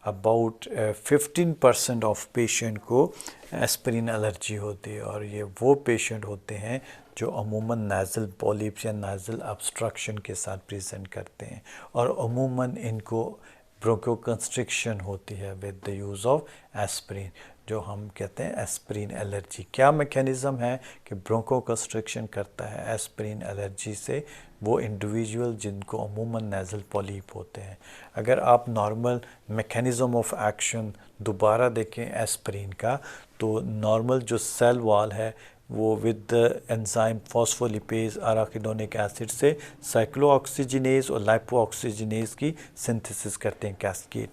अबाउट 15% ऑफ पेशेंट को एस्पिरिन एलर्जी होती है, और ये वो पेशेंट होते हैं जो अमूमन नाज़ल पॉलिप्स या नाज़ल ऑब्स्ट्रक्शन के साथ प्रेजेंट करते हैं, और अमूमन इनको ब्रोंकोकंस्ट्रिक्शन होती है with the use of aspirin, जो हम कहते हैं एस्पिरिन एलर्जी। क्या मैकेनिज़्म है कि ब्रोंकोकंस्ट्रिक्शन करता है एस्पिरिन एलर्जी से वो इंडिविजुअल जिनको अमूमन नेज़ल पॉलीप होते हैं। अगर आप नॉर्मल मैकेनिज़्म ऑफ एक्शन दोबारा देखें एस्पिरिन का, तो नॉर्मल जो सेल वॉल है वो with the enzyme phospholipase arachidonic acid से साइक्लोऑक्सीजिनेज और लाइपोऑक्सीजिनेज की सिंथेसिस करते हैं cascade.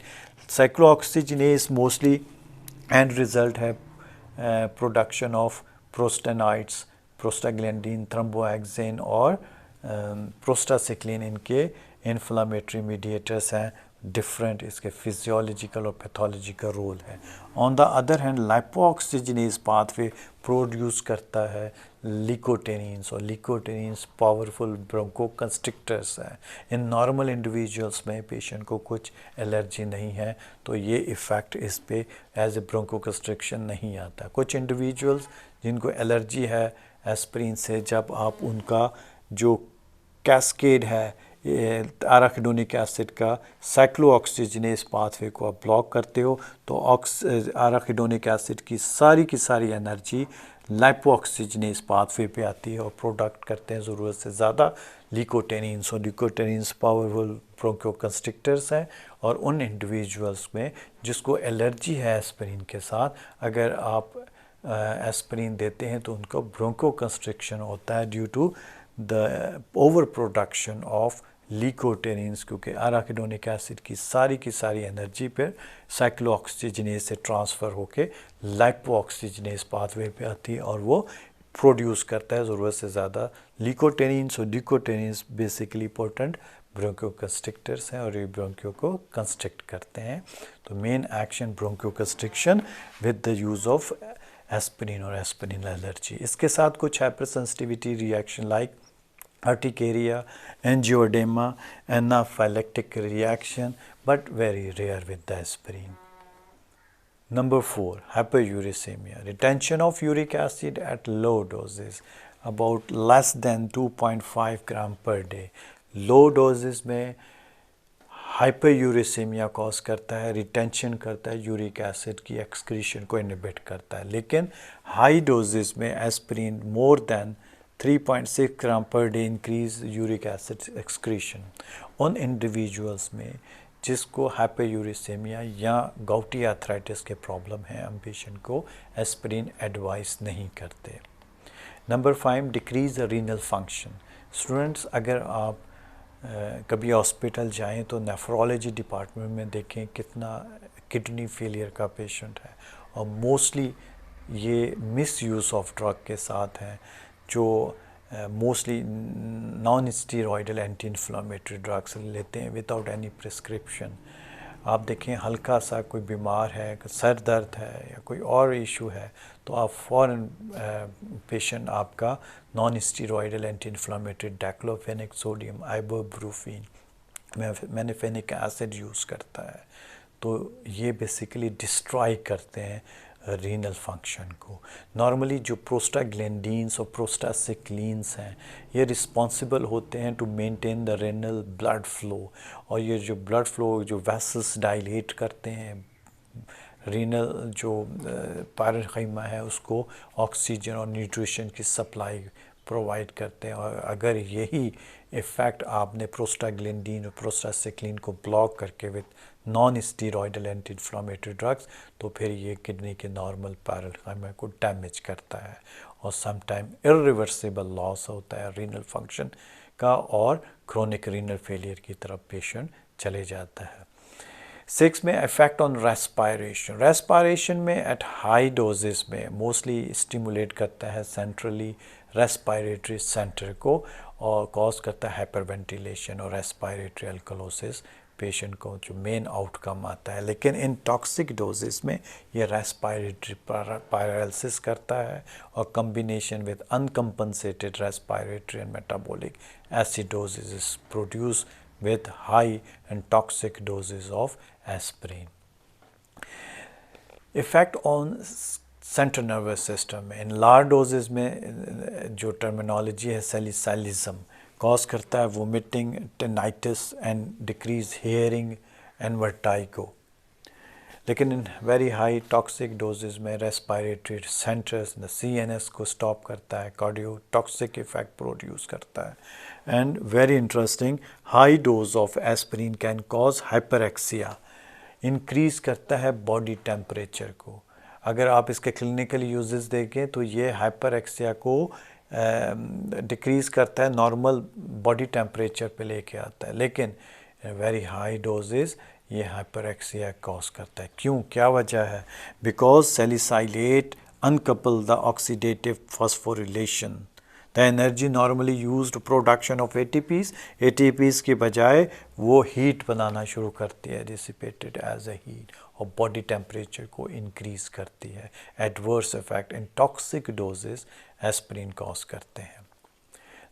Cyclooxygenase mostly end result है production of prostanoids, prostaglandin, thromboxane और प्रोस्टासिक्लिन, इनके इन्फ्लामेटरी मीडिएटर्स हैं। डिफरेंट इसके फिजियोलॉजिकल और पैथोलॉजिकल रोल है। On the other hand lipoxygenase pathway produce करता है लिकोटेनिन्स, और लिकोटेनिन्स पावरफुल ब्रोंकोकंस्ट्रिक्टर्स हैं। इन नॉर्मल इंडिविजुअल्स में पेशेंट को कुछ एलर्जी नहीं है तो ये इफ़ेक्ट इस पे एज ए ब्रोंकोकंस्ट्रिक्शन नहीं आता। कुछ इंडिविजुअल्स जिनको एलर्जी है एस्पिरिन से, जब आप उनका जो कैस्केड है अराकिडोनिक एसिड का साइक्लोऑक्सीजिनेज पाथवे को आप ब्लॉक करते हो तो अराकिडोनिक एसिड की सारी एनर्जी लाइपोऑक्सीजिनेज पाथवे पे आती है और प्रोडक्ट करते हैं ज़रूरत से ज़्यादा लिकोटेनिन्स। और लिकोटेनिन्स पावरफुल ब्रोंकोकंस्ट्रिक्टर्स हैं, और उन इंडिविजुअल्स में जिसको एलर्जी है एस्पिरिन के साथ, अगर आप एस्पिरिन देते हैं तो उनको ब्रोंकोकंस्ट्रिक्शन होता है due to the over production of leukotrienes, क्योंकि अराकिडोनिक एसिड की सारी एनर्जी पर साइक्लोऑक्सीजिनेज से ट्रांसफ़र होके लाइपोऑक्सीजिनेज पाथवे पे आती है और वो प्रोड्यूस करता है ज़रूरत से ज़्यादा लिकोटेनिन्स। और लिकोटेनिन्स बेसिकली पोटेंट ब्रोंकोकंस्ट्रिक्टर्स हैं और ये ब्रोंकियो को कंस्ट्रिक्ट करते हैं। तो main action bronchoconstriction with the use of aspirin और एस्पिरिन एलर्जी। इसके साथ कुछ hyper sensitivity reaction like urticaria, angioedema, anaphylactic reaction, but very rare with the aspirin. Number 4, hyperuricemia, retention of uric acid at low doses, about less than 2.5 gram per day. Low doses में हाइपरयूरिसेमिया cause करता है, retention करता है, uric acid की excretion को inhibit करता है। लेकिन हाई डोजेस में aspirin more than 3.6 gram per day increase uric acid excretion. उन इंडिविजुअल्स में जिसको हाइपरयूरिसेमिया या गाउटी आर्थराइटिस के प्रॉब्लम है, हम पेशेंट को एस्पिरिन एडवाइस नहीं करते। Number 5, decrease renal function. Students, अगर आप कभी हॉस्पिटल जाएं तो नेफ्रोलॉजी डिपार्टमेंट में देखें कितना किडनी फेलियर का पेशेंट है, और मोस्टली ये मिस यूज़ ऑफ ड्रग के साथ हैं, जो mostly non steroidal anti inflammatory drugs लेते हैं विदाउट एनी प्रिस्क्रिप्शन। आप देखें हल्का सा कोई बीमार है, सर दर्द है या कोई और इशू है, तो आप फ़ौरन पेशेंट आपका non steroidal anti inflammatory diclofenac sodium ibuprofen mefenamic acid use करता है। तो ये बेसिकली डिस्ट्रॉय करते हैं रीनल फंक्शन को। नॉर्मली जो प्रोस्टाग्लैंडिन्स और प्रोस्टासिक्लिन्स हैं, ये रिस्पॉन्सिबल होते हैं to maintain the renal blood flow, और ये जो ब्लड फ्लो जो वेसल्स डायलेट करते हैं, रीनल जो पारेन्काइमा है उसको ऑक्सीजन और न्यूट्रिशन की सप्लाई प्रोवाइड करते हैं। और अगर यही इफ़ेक्ट आपने प्रोस्टाग्लैंडिन और प्रोस्टासिक्लिन को ब्लॉक करके with non steroidal anti inflammatory drugs, तो फिर ये किडनी के नॉर्मल पारेन्काइमा को डैमेज करता है और समटाइम इरिवर्सिबल लॉस होता है रीनल फंक्शन का, और क्रोनिक रीनल फेलियर की तरफ पेशेंट चले जाता है। 6 में इफेक्ट ऑन रेस्पायरेशन। रेस्पायरेशन में एट हाई डोजेस में मोस्टली स्टिमुलेट करता है सेंट्रली रेस्पायरेटरी सेंटर को, और कॉज करता है हाइपरवेंटिलेशन और रेस्पायरेटरी अल्कलोसिस पेशेंट को, जो मेन आउटकम आता है। लेकिन इन टॉक्सिक डोजेस में ये रेस्पायरेटरी पैरालिसिस करता है, और combination with uncompensated respiratory and metabolic acidosis is produce with high and toxic doses of aspirin. Effect on central nervous system in large doses में जो terminology है salicylation cause करता है vomiting, tinnitus and decreased hearing and vertigo. लेकिन in very high toxic doses में respiratory centres CNS को stop करता है, कार्डियोटॉक्सिक इफेक्ट प्रोड्यूस करता है। And very interesting, high dose of aspirin can cause hyperpyrexia, increase करता है बॉडी टेम्परेचर को। अगर आप इसके क्लिनिकल यूजेस देखें तो ये हाइपरेक्सिया को डिक्रीज़ करता है, नॉर्मल बॉडी टेम्परेचर पे लेके आता है। लेकिन वेरी हाई डोजेस ये हाइपरेक्सिया कॉज करता है। क्यों, क्या वजह है? Because salicylate uncouple the oxidative phosphorylation, the energy normally used production of ATPs के बजाय वो हीट बनाना शुरू करती है, डिसिपेटेड एज अ हीट, और बॉडी टेम्परेचर को इंक्रीज करती है। Adverse effect in toxic doses aspirin cause करते हैं।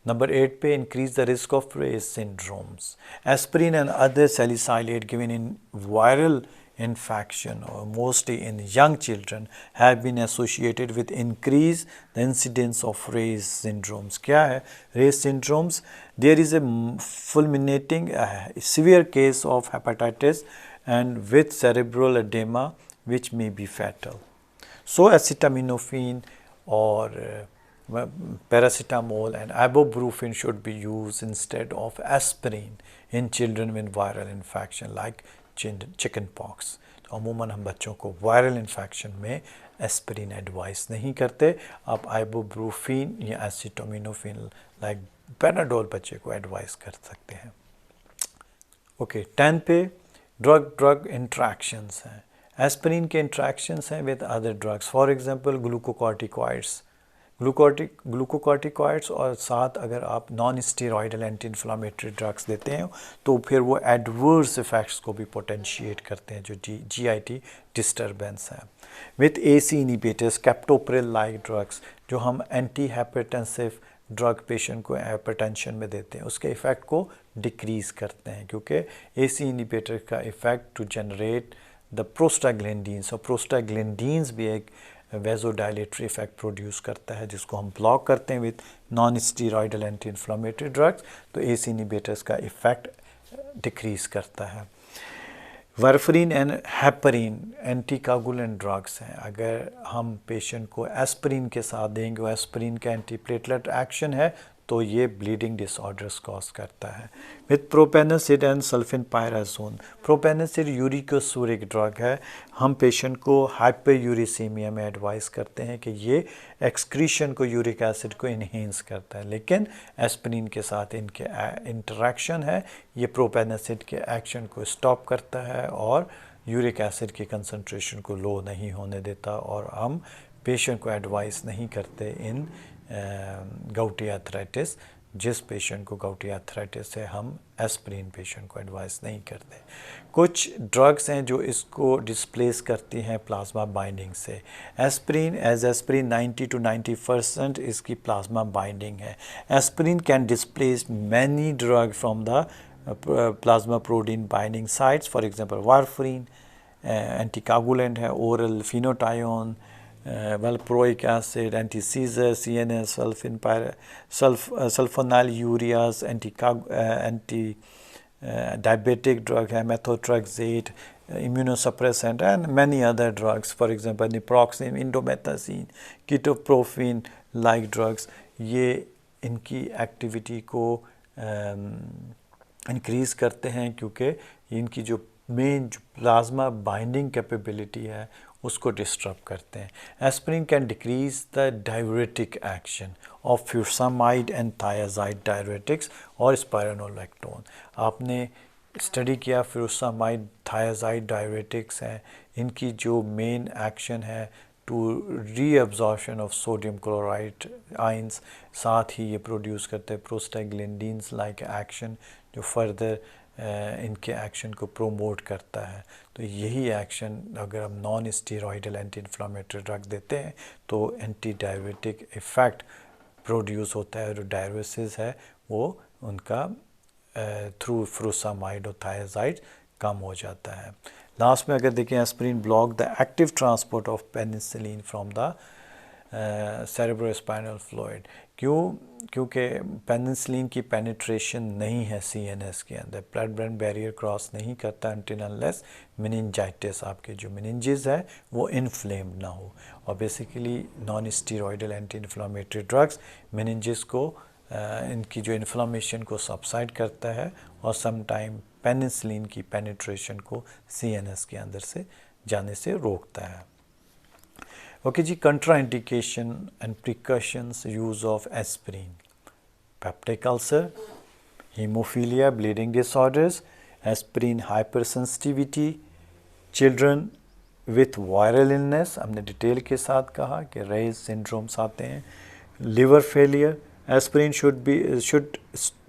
नंबर 8 पे, increase the risk of Reye's syndromes. Aspirin and other salicylate given in viral infection or mostly in young children have been associated with increase the incidence of Ray's syndromes. क्या है Ray's syndromes? There is a fulminating severe case of hepatitis and with cerebral edema which may be fatal. So acetaminophen or paracetamol and ibuprofen should be used instead of aspirin in children with viral infection like chicken pox. तो अमूमन हम बच्चों को viral infection में aspirin advice नहीं करते। आप ibuprofen या एसिटामिनोफेन लाइक पैनाडोल बच्चे को एडवाइस कर सकते हैं। ओके, 10 पे ड्रग इंट्रैक्शंस हैं। एस्पिरिन के इंट्रैक्शंस हैं with other drugs, for example glucocorticoids और साथ अगर आप non steroidal anti inflammatory drugs देते हैं तो फिर वो एडवर्स इफेक्ट्स को भी पोटेंशिएट करते हैं, जो GIT डिस्टर्बेंस है। With AC inhibitors, captopril like drugs, जो हम एंटी हाइपरटेंसिव ड्रग पेशेंट को हाइपरटेंशन में देते हैं, उसके इफ़ेक्ट को डिक्रीज़ करते हैं, क्योंकि AC इनिबिटर का effect to generate the prostaglandins, और प्रोस्टाग्लैंडिन्स भी एक वेजोडाइलेटरी इफेक्ट प्रोड्यूस करता है जिसको हम ब्लॉक करते हैं with non steroidal anti inflammatory drugs, तो AC इनिबिटर्स का इफेक्ट डिक्रीज़ करता है। वारफरीन एंड हेपरीन एंटीकागुलेंट ड्रग्स हैं। अगर हम पेशेंट को एस्पिरिन के साथ देंगे, एस्पिरिन का एंटीप्लेटलेट एक्शन है, तो ये ब्लीडिंग डिसऑर्डर्स कॉज करता है। विथ प्रोपेनोसिड एंड सल्फिनपायराजोन, प्रोपेनोसिड यूरिकोसूरिक ड्रग है। हम पेशेंट को हाइपरयूरिसीमिया में एडवाइस करते हैं कि ये एक्सक्रीशन को, यूरिक एसिड को इन्हेंस करता है, लेकिन एस्पिरिन के साथ इनके इंटरेक्शन है, ये प्रोपेनोसिड के एक्शन को स्टॉप करता है और यूरिक एसिड की कंसंट्रेशन को लो नहीं होने देता, और हम पेशेंट को एडवाइस नहीं करते इन गाउटी आर्थराइटिस। जिस पेशेंट को गाउटी आर्थराइटिस है, हम एस्पिरिन पेशेंट को एडवाइस नहीं करते। कुछ ड्रग्स हैं जो इसको डिस्प्लेस करती हैं प्लाज्मा बाइंडिंग से। एस्पिरिन 90 to 90% इसकी प्लाज्मा बाइंडिंग है। Aspirin can displace many drug from the plasma protein binding sites, for example warfarin anticoagulant है, oral phenytoin, valproic acid, anti-seizure, CNS, sulfonylureas, anti-diabetic drug है, methotrexate, immunosuppressant, and many other drugs, for example naproxen, indomethacin, ketoprofen like drugs, ये इनकी activity को increase करते हैं, क्योंकि इनकी जो मेन प्लाज्मा बाइंडिंग कैपेबिलिटी है उसको डिस्टर्ब करते हैं। Aspirin can decrease the diuretic action of furosemide and thiazide diuretics और स्पाइरोनोलैक्टोन। आपने स्टडी किया, फ्यूरसामाइड थायाजाइड डाययूरेटिक्स हैं, इनकी जो मेन एक्शन है to reabsorption of sodium chloride ions, साथ ही ये प्रोड्यूस करते हैं प्रोस्टाग्लैंडिन्स लाइक एक्शन, जो फर्दर इनके एक्शन को प्रोमोट करता है। तो यही एक्शन अगर हम non steroidal anti inflammatory drug देते हैं तो एंटी डाययूरेटिक इफ़ेक्ट प्रोड्यूस होता है, और डाययूरेसिस है वो उनका थ्रू फ्यूरसामाइड और थायाजाइड कम हो जाता है। लास्ट में अगर देखें, aspirin block the active transport of penicillin from the cerebrospinal fluid. क्यों? क्योंकि पेनिसिलिन की पेनिट्रेशन नहीं है सीएनएस के अंदर, ब्लड ब्रेन बैरियर क्रॉस नहीं करता अनटिल अनलेस मेनिंजाइटिस, आपके जो मेनिंजेस है वो इन्फ्लेम्ड ना हो। और basically non steroidal anti inflammatory drugs meninges को इनकी जो इन्फ्लामेशन को सबसाइड करता है और सम टाइम पेनिसिलिन की पेनिट्रेशन को सीएनएस के अंदर से जाने से रोकता है। ओके जी, contraindication and precautions use of aspirin, peptic ulcer, hemophilia, bleeding disorders, aspirin hypersensitivity, children with viral illness, हमने डिटेल के साथ कहा कि रेज सिंड्रोम्स आते हैं, liver failure, aspirin should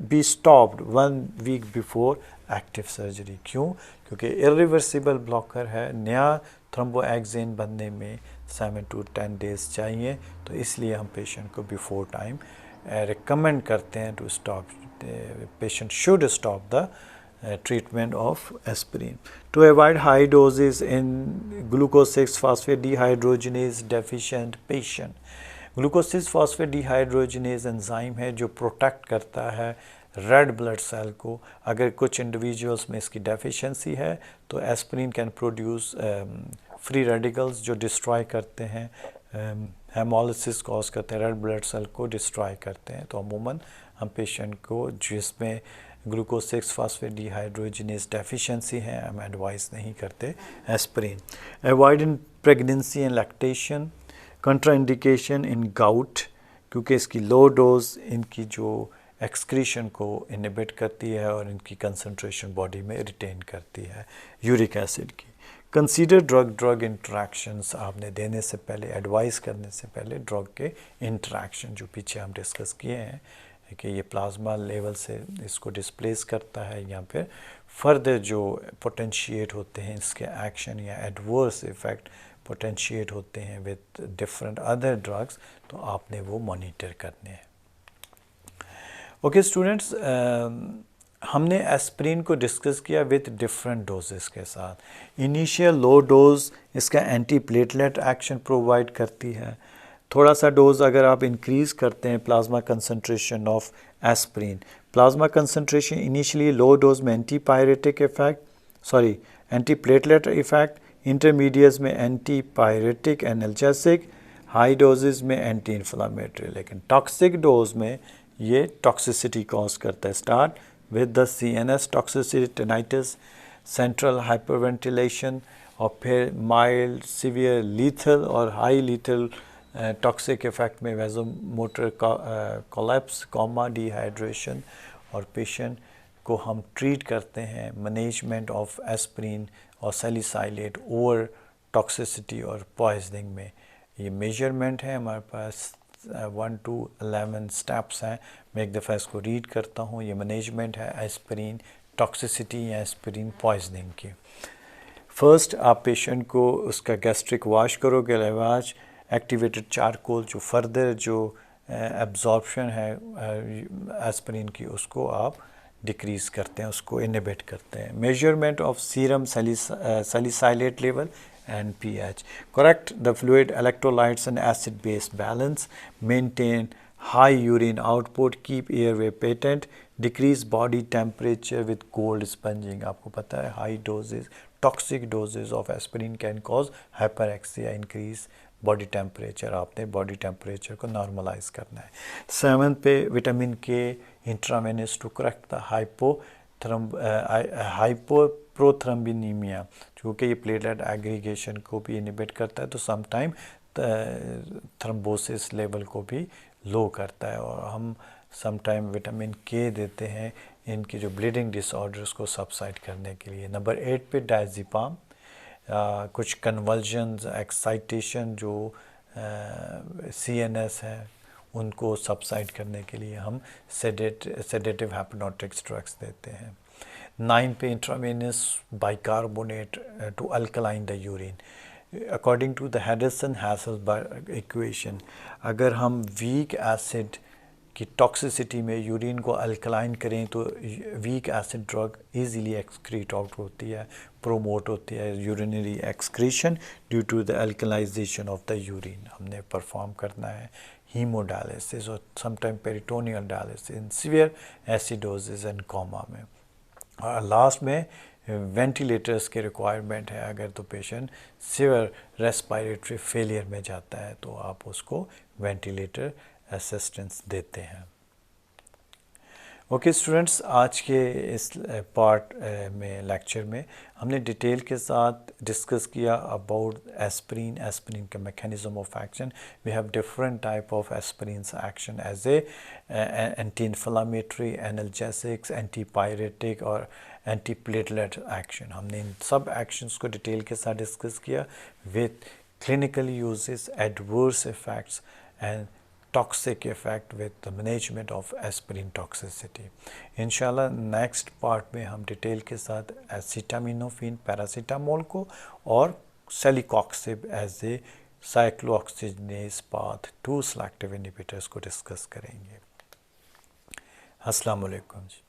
be stopped 1 week before active surgery। क्यों? क्योंकि irreversible blocker है, नया थ्रोम्बोएक्सिन बनने में 7 to 10 days चाहिए, तो इसलिए हम पेशेंट को बिफोर टाइम रिकमेंड करते हैं to stop, patient should stop the treatment of aspirin to avoid high doses in glucose 6-phosphate dehydrogenase deficient patient। Glucose 6-phosphate dehydrogenase enzyme है जो प्रोटेक्ट करता है रेड ब्लड सेल को। अगर कुछ इंडिविजुअल्स में इसकी डेफिशिएंसी है तो aspirin can produce free radicals जो डिस्ट्रॉय करते हैं, हेमोलिसिस कॉज करते हैं, रेड ब्लड सेल को डिस्ट्रॉय करते हैं। तो अमूमन हम पेशेंट को जिसमें ग्लूकोज 6-phosphate dehydrogenase डेफिशिएंसी है हम एडवाइस नहीं करते aspirin. Avoid in pregnancy and lactation, contraindication in gout, क्योंकि इसकी लो डोज इनकी जो एक्सक्रीशन को इनहिबिट करती है और इनकी कंसंट्रेशन बॉडी में रिटेन करती है यूरिक एसिड की। कंसीडर ड्रग इंटरेक्शंस, आपने देने से पहले, एडवाइस करने से पहले ड्रग के इंटरेक्शन जो पीछे हम डिस्कस किए हैं कि ये प्लाज्मा लेवल से इसको डिस्प्लेस करता है या फिर फर्दर जो पोटेंशिएट होते हैं इसके एक्शन या एडवर्स इफ़ेक्ट पोटेंशिएट होते हैं विद डिफरेंट अदर ड्रग्स, तो आपने वो मॉनिटर करने हैं। ओके स्टूडेंट्स, हमने एस्पिरिन को डिस्कस किया विद डिफरेंट डोजेस के साथ। इनिशियल लो डोज इसका एंटी प्लेटलेट एक्शन प्रोवाइड करती है। थोड़ा सा डोज अगर आप इंक्रीज़ करते हैं plasma concentration of aspirin, plasma concentration initially low dose में एंटी प्लेटलेट इफेक्ट, इंटरमीडिएट्स में anti pyretic analgesic, high doses में एंटी इन्फ्लामेटरी, लेकिन टॉक्सिक डोज में ये टॉक्सिसिटी कॉज करता है। Start with the CNS toxicity, tinnitus, central hyperventilation, और फिर माइल्ड, सीवियर, लीथल और हाई लीथल टॉक्सिक इफेक्ट में वैज़ोमोटर कोलैप्स, कोमा, डिहाइड्रेशन, और पेशेंट को हम ट्रीट करते हैं मैनेजमेंट ऑफ एस्पिरिन और सैलिसाइलेट ओवर टॉक्सिसिटी और पॉइजनिंग में। ये मेजरमेंट है हमारे पास 1 to 11 स्टेप्स हैं। मैं एक दफ़ा इसको रीड करता हूँ। ये मैनेजमेंट है एस्पिरिन टॉक्सिसिटी या एस्पिरिन पॉइजनिंग की। फर्स्ट, आप पेशेंट को उसका गैस्ट्रिक वॉश करोगे, लेवाश, एक्टिवेटेड चारकोल, जो फर्दर जो एब्जॉर्प्शन है एस्पिरिन की उसको आप डिक्रीज़ करते हैं, उसको इनहिबिट करते हैं। Measurement of serum salicylate level and pH. Correct the fluid electrolytes and acid base balance. Maintain high urine output. Keep airway patent. Decrease body temperature with cold sponging. आपको पता है high doses, toxic doses of aspirin can cause hyperexia, increase body temperature. आपने body temperature को normalize करना है। 7th पे vitamin के intravenous to correct the हाइपोप्रोथ्रम्बिनीमिया, क्योंकि ये प्लेटलेट एग्रीगेशन को भी इनहिबिट करता है, तो सम टाइम थ्रोम्बोसिस लेवल को भी लो करता है। और हम सम टाइम विटामिन के देते हैं इनकी जो ब्लीडिंग डिसऑर्डर्स को सबसाइड करने के लिए। नंबर 8 पे डायज़ेपाम, कुछ कन्वल्जन्स, एक्साइटेशन जो सीएनएस है उनको सबसाइड करने के लिए हम सेडेटिव हिप्नोटिक्स ड्रग्स देते हैं। 9 पे intravenous bicarbonate to alkaline the urine according to the हेडरसन-हैसेलबर्ग equation. अगर हम वीक एसिड कि टॉक्सिसिटी में यूरिन को अल्कलाइन करें तो weak acid drug easily excrete out होती है, प्रोमोट होती है urinary excretion due to the अल्कलाइजेशन of the urine. हमने परफॉर्म करना है हीमोडायलिसिस और sometime peritoneal dialysis in severe acidosis and coma में। और लास्ट में वेंटिलेटर्स की रिक्वायरमेंट है। अगर तो पेशेंट सीवियर रेस्पिरेटरी फेलियर में जाता है तो आप उसको वेंटिलेटर असिस्टेंस देते हैं। ओके स्टूडेंट्स, आज के इस पार्ट में लेक्चर में हमने डिटेल के साथ डिस्कस किया अबाउट एस्पिरिन, एस्पिरिन का mechanism of action. We have different type of aspirins action as a anti inflammatory, analgesics, antipyretic और एंटीप्लेटलेट एक्शन। हमने इन सब एक्शंस को डिटेल के साथ डिस्कस किया with clinical uses, adverse effects and toxic effect with the management of aspirin toxicity. इंशाल्लाह next part में हम डिटेल के साथ एसिटामिनोफेन पैरासीटामोल को और celecoxib as a cyclooxygenase path 2 selective inhibitors को डिस्कस करेंगे। अस्सलाम वालेकुम जी।